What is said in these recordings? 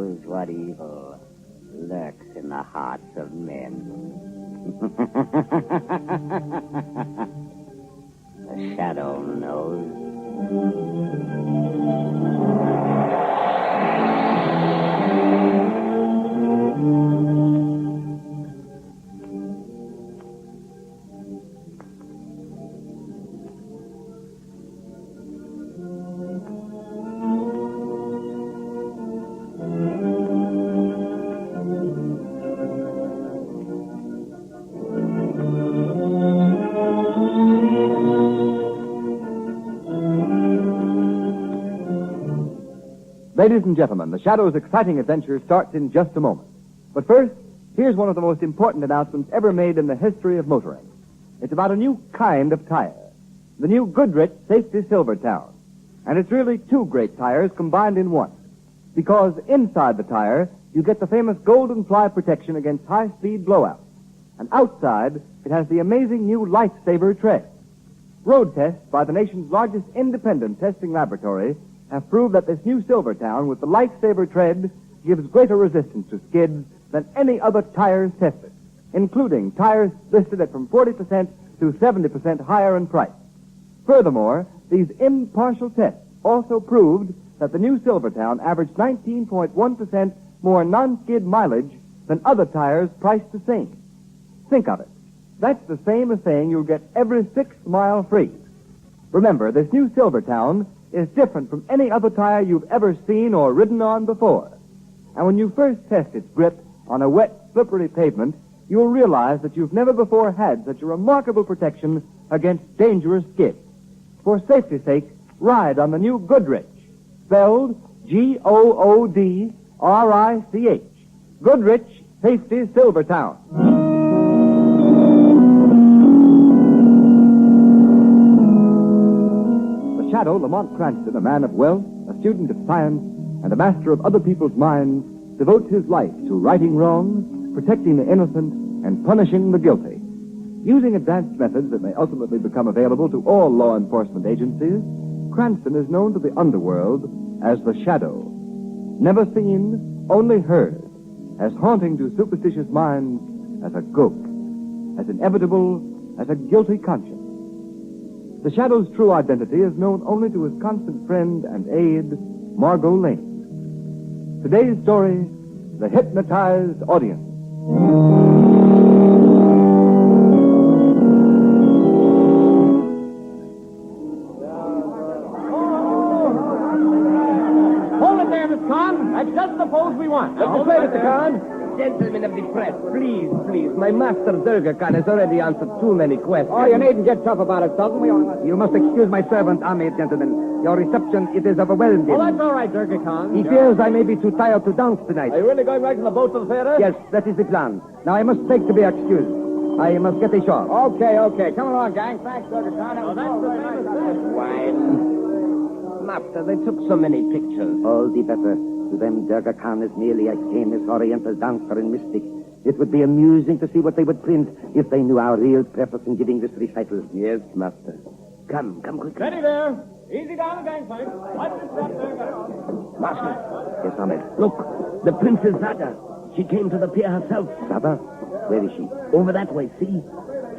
knows what evil lurks in the hearts of men. The shadow knows. Ladies and gentlemen, the Shadow's exciting adventure starts in just a moment. But first, here's one of the most important announcements ever made in the history of motoring. It's about a new kind of tire, the new Goodrich Safety Silvertown. And it's really two great tires combined in one. Because inside the tire, you get the famous golden fly protection against high-speed blowouts. And outside, it has the amazing new Lifesaver tread. Road tests by the nation's largest independent testing laboratory have proved that this new Silvertown with the Lifesaver tread gives greater resistance to skids than any other tires tested, including tires listed at from 40% to 70% higher in price. Furthermore, these impartial tests also proved that the new Silvertown averaged 19.1% more non-skid mileage than other tires priced the same. Think of it. That's the same as saying you'll get every 6 mile free. Remember, this new Silvertown is different from any other tire you've ever seen or ridden on before. And when you first test its grip on a wet, slippery pavement, you'll realize that you've never before had such a remarkable protection against dangerous skids. For safety's sake, ride on the new Goodrich, spelled Goodrich. Goodrich Safety Silvertown. Shadow, Lamont Cranston, a man of wealth, a student of science, and a master of other people's minds, devotes his life to righting wrongs, protecting the innocent, and punishing the guilty. Using advanced methods that may ultimately become available to all law enforcement agencies, Cranston is known to the underworld as the Shadow. Never seen, only heard, as haunting to superstitious minds as a ghost, as inevitable as a guilty conscience. The Shadow's true identity is known only to his constant friend and aide, Margot Lane. Today's story, The Hypnotized Audience. Hold it there, Miss Khan. That's just the pose we want. Let me play, Mr. Khan. Gentlemen of the press, please. My master Durga Khan has already answered too many questions. Oh, you needn't get tough about it, Sultan. You must excuse my servant, army gentlemen. Your reception, it is overwhelming. Well, that's all right, Durga Khan. He fears I may be too tired to dance tonight. Are you really going back to the boat to the theater? Yes, that is the plan. Now, I must beg to be excused. I must get ashore. Okay. Come along, gang. Thanks, Durga Khan. Oh, that's the famous Wine. Master, they took so many pictures. All the better. To them, Durga Khan is merely a famous Oriental dancer and mystic. It would be amusing to see what they would print if they knew our real purpose in giving this recital. Yes, Master. Come quickly. Steady there. Easy down the gangplank. Watch your step there. Master. Yes, Ahmed. Look, the Princess Zhadi. She came to the pier herself. Zhadi? Where is she? Over that way, see?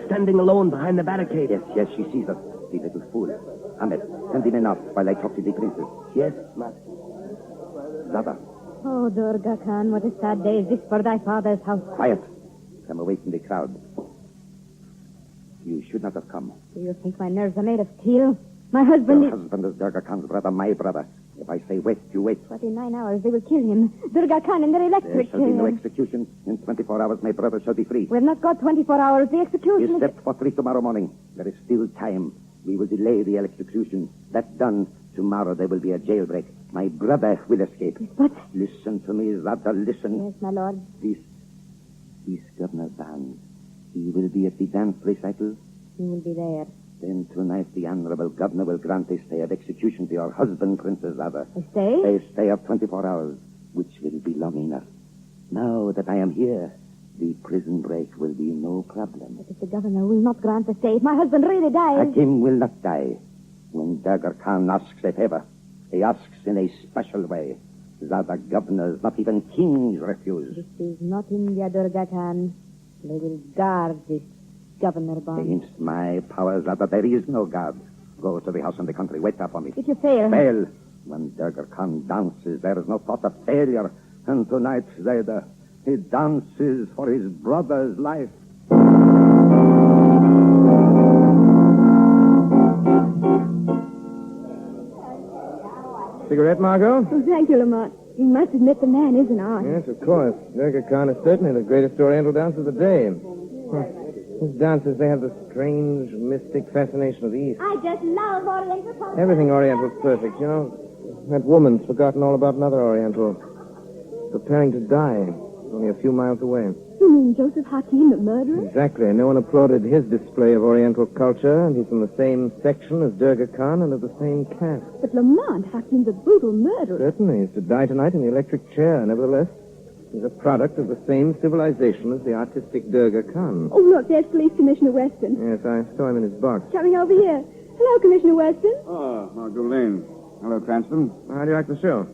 Standing alone behind the barricade. Yes, she sees us. The little fool. Ahmed, send him enough while I talk to the princess. Yes, Master. Zhadi. Oh, Durga Khan, what a sad day is this for thy father's house. Quiet. Come away from the crowd. You should not have come. Do you think my nerves are made of steel? My husband Your husband is Durga Khan's brother, my brother. If I say wait, you wait. 49 hours, they will kill him. Durga Khan in their electric There shall be no chair. execution. In 24 hours, my brother shall be free. We have not got 24 hours. The execution He is... set for 3 tomorrow morning. There is still time. We will delay the execution. That done, tomorrow there will be a jailbreak. My brother will escape. But... Listen to me, Zhadi, listen. Yes, my lord. This Governor Van, he will be at the dance recital. He will be there. Then tonight the honorable governor will grant a stay of execution to your husband, Princess Zhadi. A stay? A stay of 24 hours, which will be long enough. Now that I am here, the prison break will be no problem. But if the governor will not grant the stay, if my husband really dies... Hakim will not die. When Durga Khan asks a favor, he asks in a special way. Zada governors, not even kings refuse. This is not India, Durga Khan. They will guard this governor bond. Against my power, Zada, there is no guard. Go to the house in the country. Wait there for me. If you fail... Fail. When Durga Khan dances, there is no thought of failure. And tonight, Zada, he dances for his brother's life. Cigarette, Margot? Oh, thank you, Lamont. You must admit the man is an art. Yes, of course. Durga Khan is certainly the greatest Oriental dancer of the day. His dances, they have the strange, mystic fascination of the East. I just love Oriental culture. Everything Oriental's perfect, you know. That woman's forgotten all about another Oriental. Preparing to die. Only a few miles away. You mean Joseph Hakim, the murderer? Exactly. No one applauded his display of Oriental culture, and he's from the same section as Durga Khan and of the same caste. But Lamont, Hakim's a brutal murderer. Certainly. He's to die tonight in the electric chair. Nevertheless, he's a product of the same civilization as the artistic Durga Khan. Oh, look, there's Police Commissioner Weston. Yes, I saw him in his box. Coming over here. Hello, Commissioner Weston. Oh, Margot Lane. Hello, Cranston. How do you like the show?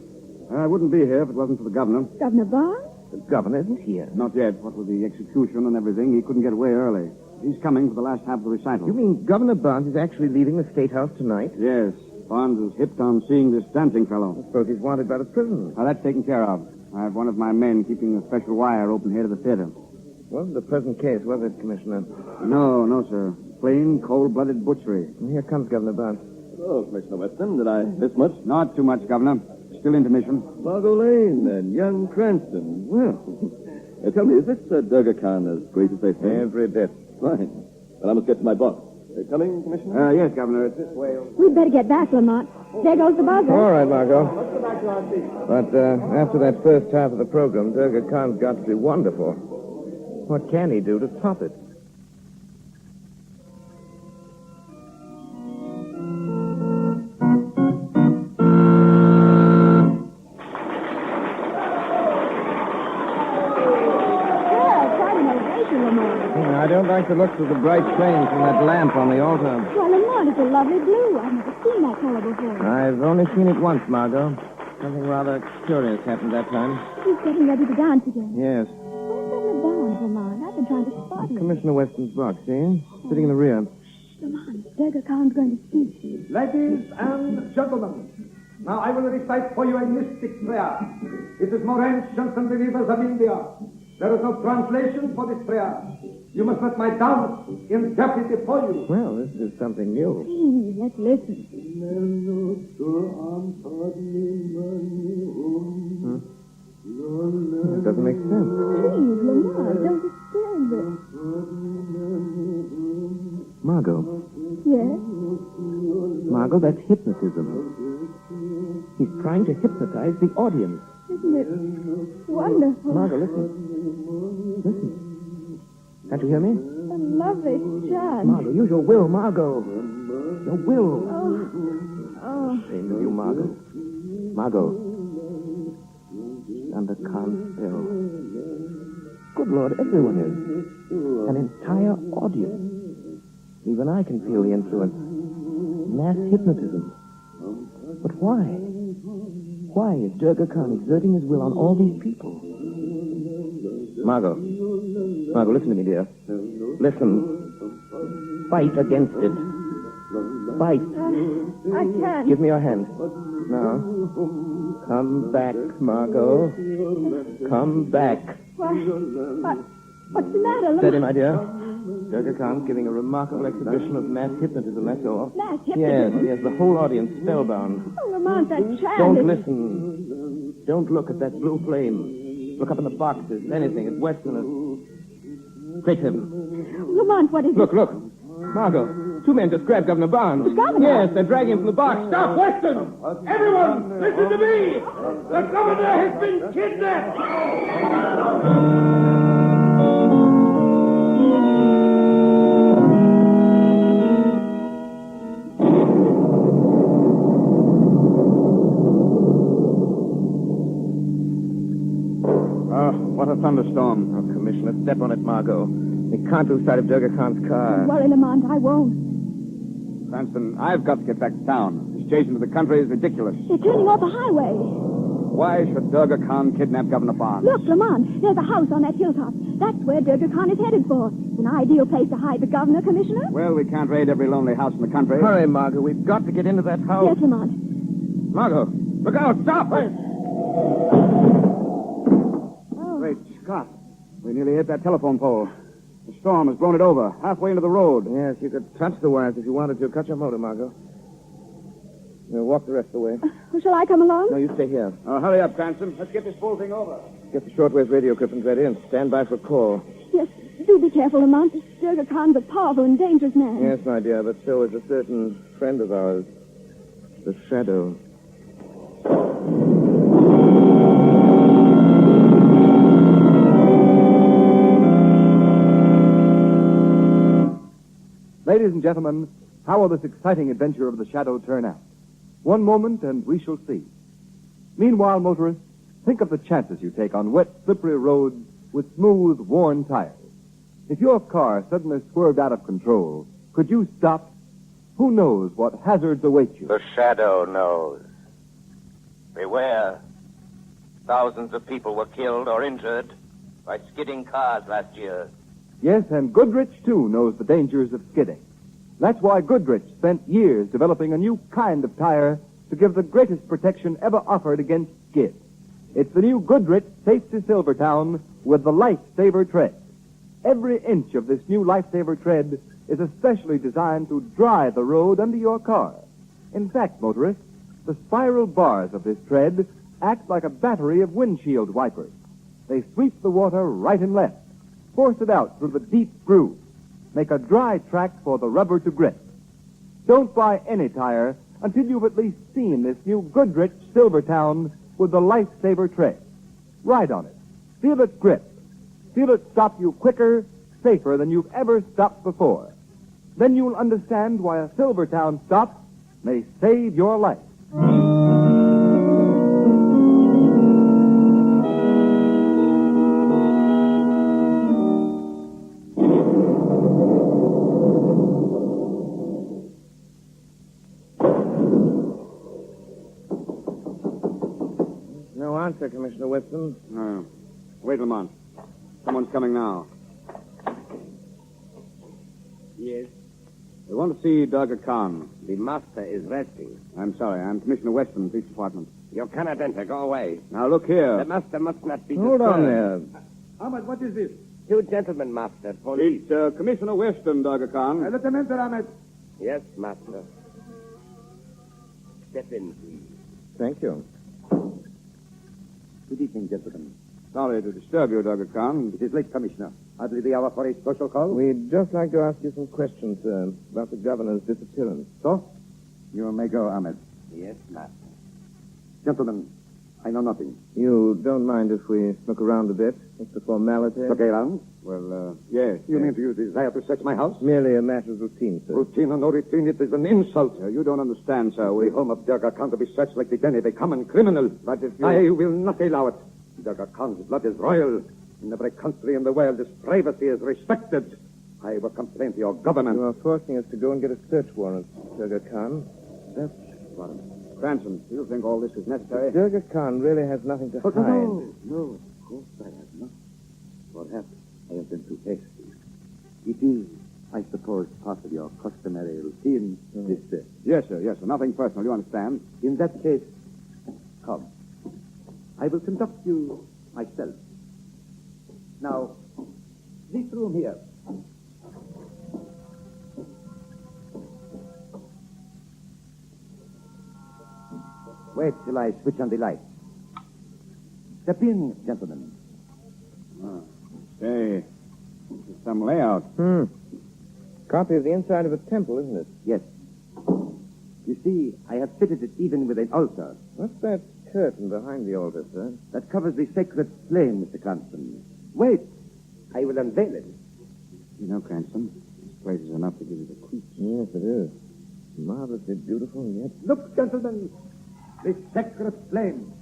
I wouldn't be here if it wasn't for the governor. Governor Barnes? The governor isn't here. Not yet. What with the execution and everything, he couldn't get away early. He's coming for the last half of the recital. You mean Governor Barnes is actually leaving the State House tonight? Yes. Barnes is hipped on seeing this dancing fellow. I suppose he's wanted by the prison. Now, that's taken care of. I have one of my men keeping a special wire open here to the theater. Wasn't the present case, was it, Commissioner? No, sir. Plain, cold-blooded butchery. Well, here comes Governor Barnes. Oh, Commissioner Weston, did I miss much? Not too much, Governor. Still intermission. Margot Lane and young Cranston. Well, tell me, is this Durga Khan as great as they say? Every bit. Fine. Well, I must get to my box. Coming, Commissioner? Yes, Governor. It's this way. We'd better get back, Lamont. There goes the buzzer. All right, Margot. But after that first half of the program, Durga Khan's got to be wonderful. What can he do to top it? I don't like the looks of the bright flame from that lamp on the altar. Well, Lamont, it's a lovely blue. I've never seen that color before. I've only seen it once, Margot. Something rather curious happened that time. He's getting ready to dance again. Yes. Where's Governor Barnes, Lamont? I've been trying to spot him. Commissioner Weston's box, see? Sitting in the rear. Lamont, Durga Khan's going to speak. Ladies and gentlemen, now I will recite for you a mystic prayer. It is more ancient than the rivers of India. There is no translation for this prayer. You must let my dance interpret it for you. Well, this is something new. Please, let's listen. It doesn't make sense. Please, Lamont, don't disturb it. Margot. Yes? Margot, that's hypnotism. He's trying to hypnotize the audience. Isn't it wonderful? Margot, listen. Listen. Can't you hear me? A lovely chant. Margot, use your will, Margot. Your will. Oh. Shame of you, Margot. Margot. Under Khan's spell. Good Lord, everyone is. An entire audience. Even I can feel the influence. Mass hypnotism. But why? Why is Durga Khan exerting his will on all these people? Margot. Margot, listen to me, dear. Listen. Fight against it. Fight. I can't. Give me your hand. Now. Come back, Margot. Come back. What's the matter, Lamont? Steady, my dear. Durga Khan's giving a remarkable exhibition of mass hypnotism, that's all. Mass hypnotism? Yes, the whole audience spellbound. Oh, Lamont, that chant Don't is... listen. Don't look at that blue flame. Look up in the boxes, anything, at Weston or... Straight heaven. Lamont, what is Look. Margot, two men just grabbed Governor Barnes. The governor? Yes, they're dragging him from the box. Stop, Weston! Everyone, listen to me! The governor has been kidnapped! What a thunderstorm. Oh, Commissioner, step on it, Margot. We can't lose sight of Durga Khan's car. Well, Lamont, I won't. Cranston, I've got to get back to town. This chase into the country is ridiculous. They're turning off the highway. Why should Durga Khan kidnap Governor Barnes? Look, Lamont, there's a house on that hilltop. That's where Durga Khan is headed for. An ideal place to hide the governor, Commissioner. Well, we can't raid every lonely house in the country. Hurry, Margot. We've got to get into that house. Yes, Lamont. Margot, look out! Stop! Oh. Great Scott. We nearly hit that telephone pole. The storm has blown it over, halfway into the road. Yes, you could touch the wires if you wanted to. Cut your motor, Margot. We'll walk the rest of the way. Shall I come along? No, you stay here. Hurry up, Cranston. Let's get this whole thing over. Get the shortwave radio equipment ready and stand by for a call. Yes, do be careful, Lamont. Durga Khan's a powerful and dangerous man. Yes, my dear, but so is a certain friend of ours, the Shadow. Ladies and gentlemen, how will this exciting adventure of the Shadow turn out? One moment, and we shall see. Meanwhile, motorists, think of the chances you take on wet, slippery roads with smooth, worn tires. If your car suddenly swerved out of control, could you stop? Who knows what hazards await you? The Shadow knows. Beware. Thousands of people were killed or injured by skidding cars last year. Yes, and Goodrich, too, knows the dangers of skidding. That's why Goodrich spent years developing a new kind of tire to give the greatest protection ever offered against skid. It's the new Goodrich Safety Silvertown with the Lifesaver tread. Every inch of this new Lifesaver tread is especially designed to dry the road under your car. In fact, motorists, the spiral bars of this tread act like a battery of windshield wipers. They sweep the water right and left, force it out through the deep grooves, make a dry track for the rubber to grip. Don't buy any tire until you've at least seen this new Goodrich Silvertown with the Lifesaver tread. Ride on it. Feel it grip. Feel it stop you quicker, safer than you've ever stopped before. Then you'll understand why a Silvertown stop may save your life. No answer, Commissioner Weston. No. Wait, Lamont. Someone's coming now. Yes. We want to see Durga Khan. The master is resting. I'm sorry. I'm Commissioner Weston, Police Department. You cannot enter. Go away. Now, look here. The master must not be Hold disturbed. on there. Ahmed, what is this? Two gentlemen, master. Police. It's Commissioner Weston, Durga Khan. Let them enter, Ahmed. Yes, master. Step in, please. Thank you. Good evening, gentlemen. Sorry to disturb you, Durga Khan. It is late, Commissioner. Hardly the hour for a social call. We'd just like to ask you some questions, sir, about the governor's disappearance. So? You may go, Ahmed. Yes, master. Gentlemen, I know nothing. You don't mind if we look around a bit? It's a formality. Okay, around? Well, yes. You mean you desire to search my house? Merely a matter of routine, sir. Routine or no routine, it is an insult. You don't understand, sir. The home of Durga Khan to be searched like the den of a common criminal. But if you... I will not allow it. Durga Khan's blood is royal. In every country in the world, his privacy is respected. I will complain to your government. You are forcing us to go and get a search warrant, Durga Khan. Search warrant. Cranston, do you think all this is necessary? Durga Khan really has nothing to hide. No, of course I have not. Perhaps I have been too hasty. It is, I suppose, part of your customary routine, this search. Yes, sir. Yes, sir. Nothing personal. You understand? In that case, come. I will conduct you myself. Now, this room here. Wait till I switch on the light. Step in, gentlemen. Say, this is some layout. Copy of the inside of a temple, isn't it? Yes. You see, I have fitted it even with an altar. What's that curtain behind the altar, sir? That covers the sacred flame, Mr. Cranston. Wait. I will unveil it. You know, Cranston, this place is enough to give you the creeps. Yes, it is. Marvelously beautiful, and yet... Look, gentlemen. The sacred flame.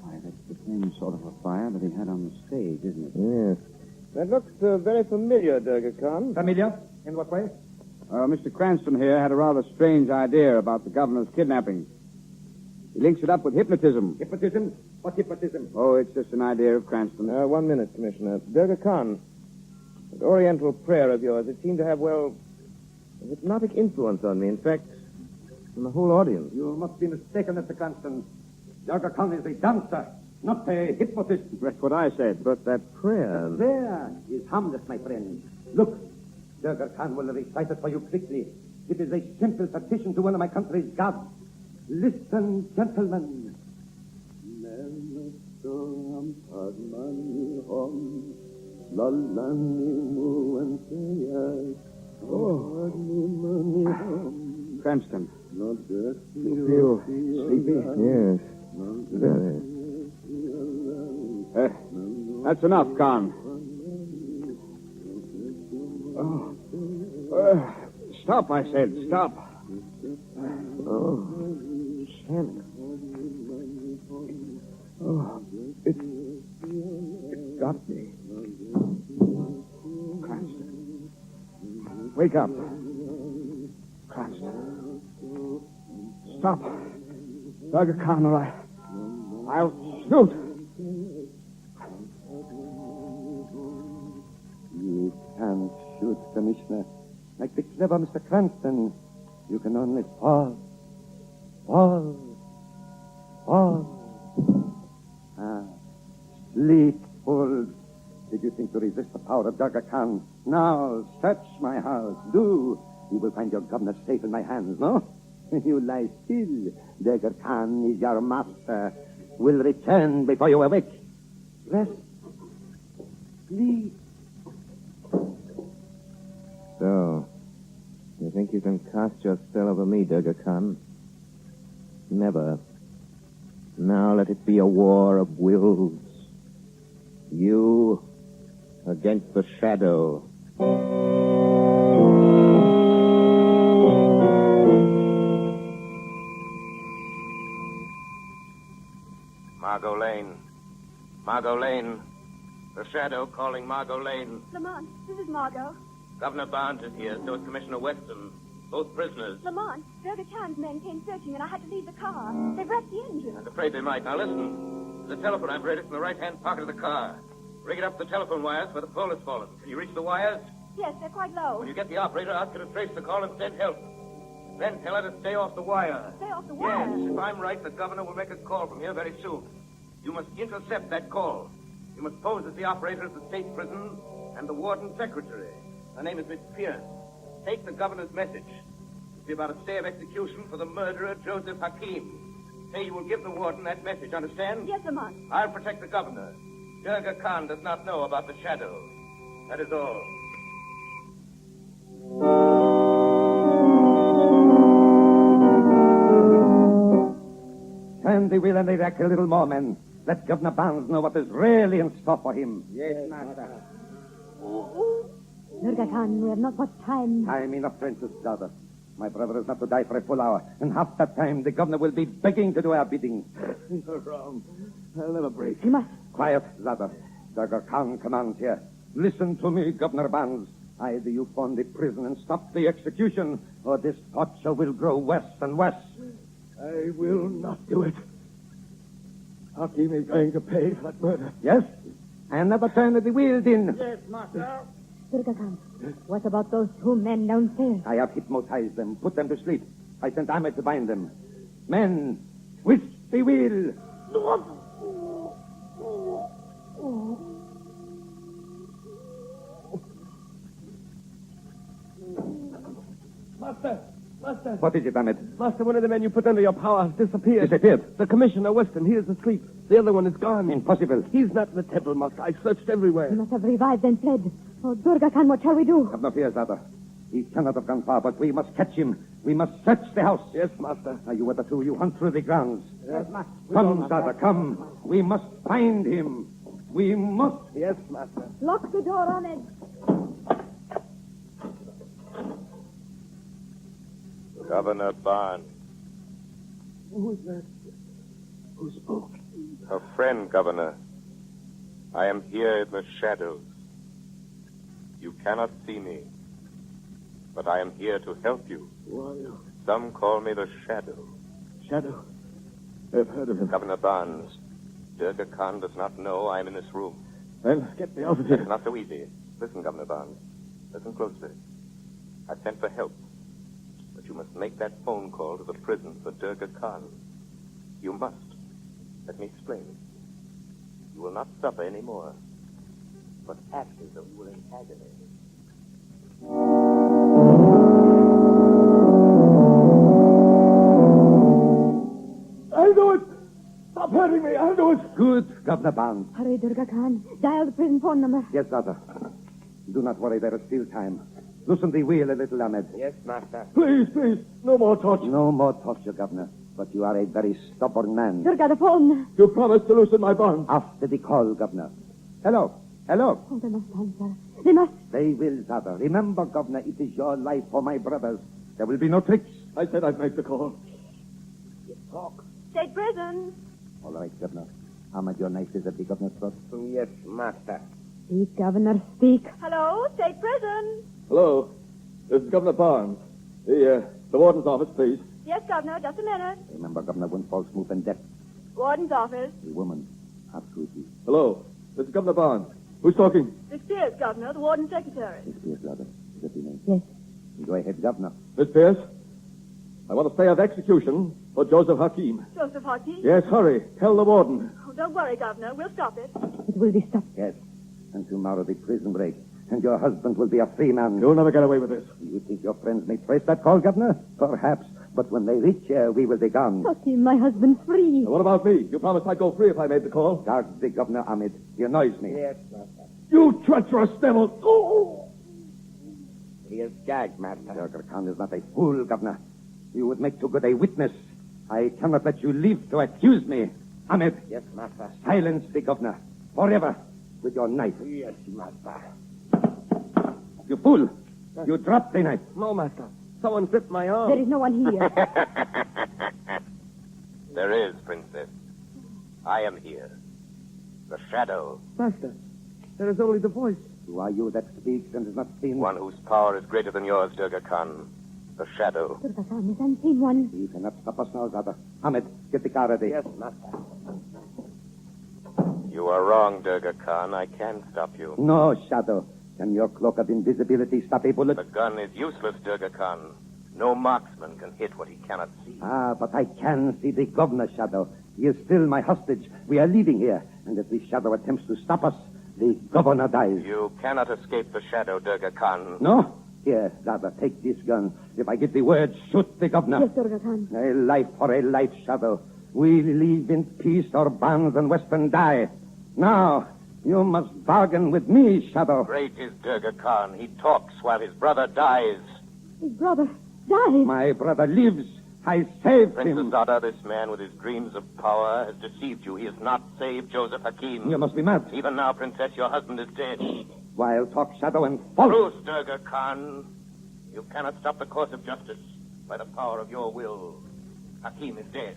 Why, that's the same sort of a fire that he had on the stage, isn't it? Yes. That looks very familiar, Durga Khan. Familiar? In what way? Mr. Cranston here had a rather strange idea about the governor's kidnapping. He links it up with hypnotism. Hypnotism? What hypnotism? Oh, it's just an idea of Cranston. 1 minute, Commissioner. Durga Khan, that Oriental prayer of yours, it seemed to have, well, a hypnotic influence on me. In fact, on the whole audience. You must be mistaken, Mr. Cranston. Durga Khan is a dancer, not a hypnotist. That's what I said. But that prayer... There is harmless, my friend. Look, Durga Khan will recite it for you quickly. It is a simple petition to one of my country's gods. Listen, gentlemen. Cranston. You feel sleepy? Yes. Very. That's enough, Khan. Stop, I said. Stop. Oh, Shannon. Oh, it got me. Cranston. Wake up. Cranston. Stop. Durga Khan, or I'll shoot. You can't shoot, Commissioner. Like the clever Mr. Cranston, you can only fall. Sleep, fools. Did you think to resist the power of Durga Khan? Now, search my house. Do. You will find your governor safe in my hands, no? You lie still. Durga Khan is your master. Will return before you awake. Rest. Sleep. So, you think you can cast your spell over me, Durga Khan? Never. Now let it be a war of wills. You against the shadow. Margot Lane. Margot Lane. The shadow calling Margot Lane. Lamont, this is Margot. Governor Barnes is here, so is Commissioner Weston. Both prisoners. Lamont, Durga Khan's men came searching and I had to leave the car. They've wrecked the engine. I'm afraid they might. Now listen. The telephone apparatus in the right-hand pocket of the car. Rig it up the telephone wires where the pole has fallen. Can you reach the wires? Yes, they're quite low. When you get the operator, ask her to trace the call and send help. Then tell her to stay off the wire. Stay off the wire? Yes, if I'm right, the governor will make a call from here very soon. You must intercept that call. You must pose as the operator of the state prison and the warden secretary. Her name is Miss Pierce. Take the governor's message. It'll be about a stay of execution for the murderer, Joseph Hakim. Say you will give the warden that message, understand? Yes, Lamont. I'll protect the governor. Durga Khan does not know about the shadow. That is all. Turn the wheel and erect a little more, men. Let Governor Barnes know what is really in store for him. Yes, master. Durga Khan, we have not much time. Time enough, Princess Zhadi. My brother is not to die for a full hour. In half that time, the governor will be begging to do our bidding. You're wrong. I'll never break. You must. Quiet, Zhadi. Durga Khan commands here. Listen to me, Governor Barnes. Either you form the prison and stop the execution, or this torture will grow worse and worse. I will not do it. Hakim is going to pay for that murder. Yes? And never turn the wheel, Din. Yes, master. Durga Khan, what about those two men downstairs? I have hypnotized them, put them to sleep. I sent Ahmed to bind them. Men, twist the wheel. Master! What is it, Ahmed? Master, one of the men you put under your power disappeared. Disappeared? The Commissioner, Weston, he is asleep. The other one is gone. Impossible. He's not in the temple, Master. I searched everywhere. He must have revived and fled. Oh, Durga Khan, what shall we do? Have no fear, Zhadi. He cannot have gone far, but we must catch him. We must search the house. Yes, Master. Now, you other two, you hunt through the grounds. Yes, Master. Come, Zhadi, come. We must find him. We must. Yes, Master. Lock the door on it. Governor Barnes. Who is that? Who spoke? A friend, Governor. I am here in the shadows. You cannot see me, but I am here to help you. Who are you? Some call me the Shadow. Shadow. I've heard of him. Governor Barnes, Durga Khan does not know I'm in this room. Then get me out of here. It's not so easy. Listen, Governor Barnes. Listen closely. I've sent for help. But you must make that phone call to the prison for Durga Khan. You must. Let me explain. You will not suffer any more. But act as though you were in agony. I'll do it. Stop hurting me. I'll do it. Good, Governor Barnes. Hurry, Durga Khan. Dial the prison phone number. Yes, Zada. Do not worry, there is still time. Loosen the wheel a little, Ahmed. Yes, master. Please, please. No more torture. No more torture, Governor. But you are a very stubborn man. Durga, the phone. You promised to loosen my bonds. After the call, Governor. Hello. Hello. Oh, they must answer. They must. They will, Zada. Remember, Governor, it is your life for my brothers. There will be no tricks. I said I'd make the call. Talk. State prison. All right, Governor. Ahmed, your knife is at the governor's throat. Yes, master. Speak, Governor, speak. Hello, state prison. Hello. This is Governor Barnes. The warden's office, please. Yes, Governor, just a minute. Remember, Governor Wimpole's move and death. Warden's office. A woman. Absolutely. Hello. This is Governor Barnes. Who's talking? Miss Pierce, Governor, the warden's secretary. Miss Pierce, rather. Is that your name? Yes. Go ahead, Governor. Miss Pierce, I want a stay of execution for Joseph Hakim. Joseph Hakim? Yes, hurry. Tell the warden. Oh, don't worry, Governor. We'll stop it. It will be stopped. Yes. And tomorrow the prison break. And your husband will be a free man. You'll never get away with this. You think your friends may trace that call, Governor? Perhaps. But when they reach here, we will be gone. Hakim, my husband's free. Now, what about me? You promised I'd go free if I made the call. Guard the Governor, Ahmed. He annoys me. Yes, master. You treacherous devil! Oh! He is gagged, master. Durga Khan is not a fool, Governor. You would make too good a witness. I cannot let you live to accuse me. Ahmed. Yes, master. Silence the Governor. Forever. With your knife. Yes, master. You fool. You dropped the knife. No, master. Someone gripped my arm. There is no one here. There is, Princess. I am here. The shadow. Master, there is only the voice. Who are you that speaks and is not seen? One whose power is greater than yours, Durga Khan. The shadow. Durga Khan is unseen one. You cannot stop us now, Zada. Ahmed, get the car ready. Yes, master. You are wrong, Durga Khan. I can stop you. No, Shadow. Can your cloak of invisibility stop a bullet? The gun is useless, Durga Khan. No marksman can hit what he cannot see. Ah, but I can see the Governor, Shadow. He is still my hostage. We are leaving here. And if the Shadow attempts to stop us, the Governor dies. You cannot escape the shadow, Durga Khan. No? Here, Zada, take this gun. If I give the word, shoot the Governor. Yes, Durga Khan. A life for a life, Shadow. We live in peace or Barnes and Weston die. Now, you must bargain with me, Shadow. Great is Durga Khan. He talks while his brother dies. His brother died. My brother lives. I saved Princess him. Zada, this man with his dreams of power has deceived you. He has not saved Joseph Hakim. You must be mad. Even now, Princess, your husband is dead. Wild talk, Shadow, and false. Truth, Durga Khan. You cannot stop the course of justice by the power of your will. Hakim is dead.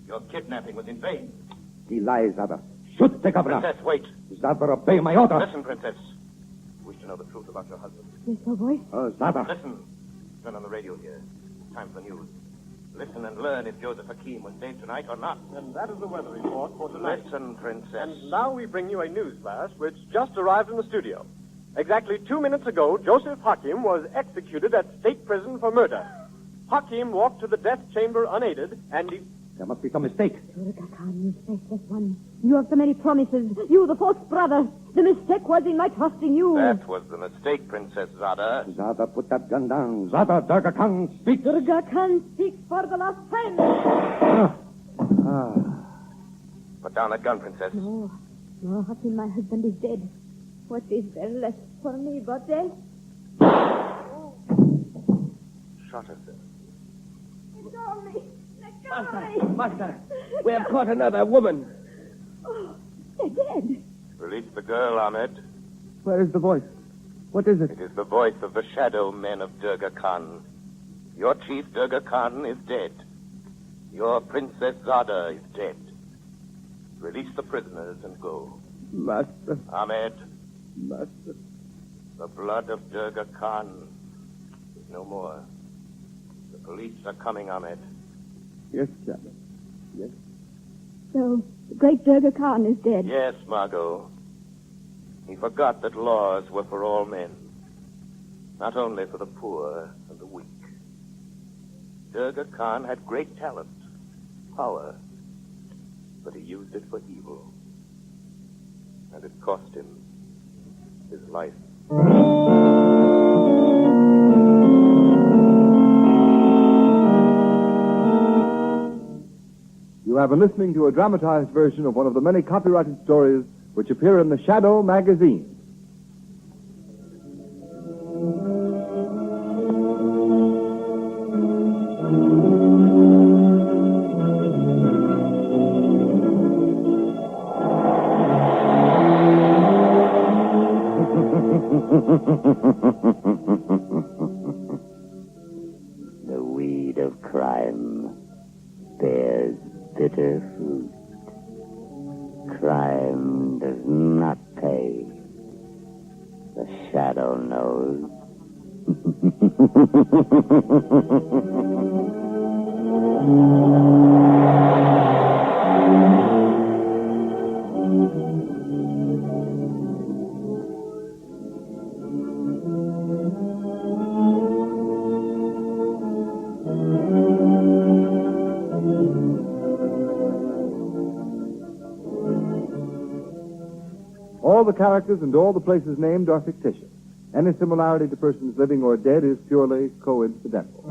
Your kidnapping was in vain. He lies, Zada. Shoot the Governor. Princess, wait. Zada, obey my order. Listen, Princess. Wish to know the truth about your husband. Yes, your voice. Oh, Zada. Listen. Turn on the radio here. Time for news. Listen and learn if Joseph Hakim was saved tonight or not. And that is the weather report for tonight. Listen, Princess. And now we bring you a news flash which just arrived in the studio. Exactly 2 minutes ago, Joseph Hakim was executed at state prison for murder. Hakim walked to the death chamber unaided, and he... There must be some mistake. Durga Khan, you faithless one. You have so many promises. You, the false brother. The mistake was in my trusting you. That was the mistake, Princess Zada. Zada, put that gun down. Zada, Durga Khan, speak. Durga Khan speaks for the last time. Put down that gun, Princess. No, Hakim, my husband is dead. What is there left for me but death? Shot herself. Let go of me. Let go of me. Master, we have caught another woman. Oh, they're dead. Release the girl, Ahmed. Where is the voice? What is it? It is the voice of the shadow men of Durga Khan. Your chief, Durga Khan, is dead. Your Princess Zada is dead. Release the prisoners and go. Master. Ahmed, Master. the blood of Durga Khan is no more. The police are coming, Ahmed. Yes, Shadow. Yes. So, The great Durga Khan is dead. Yes, Margot. He forgot that laws were for all men, not only for the poor and the weak. Durga Khan had great talent, power, but he used it for evil. And it cost him his life. You have been listening to a dramatized version of one of the many copyrighted stories which appear in the Shadow magazine. The weed of crime bears bitter fruit. Crime does not pay. The shadow knows. All the characters and all the places named are fictitious. Any similarity to persons living or dead is purely coincidental.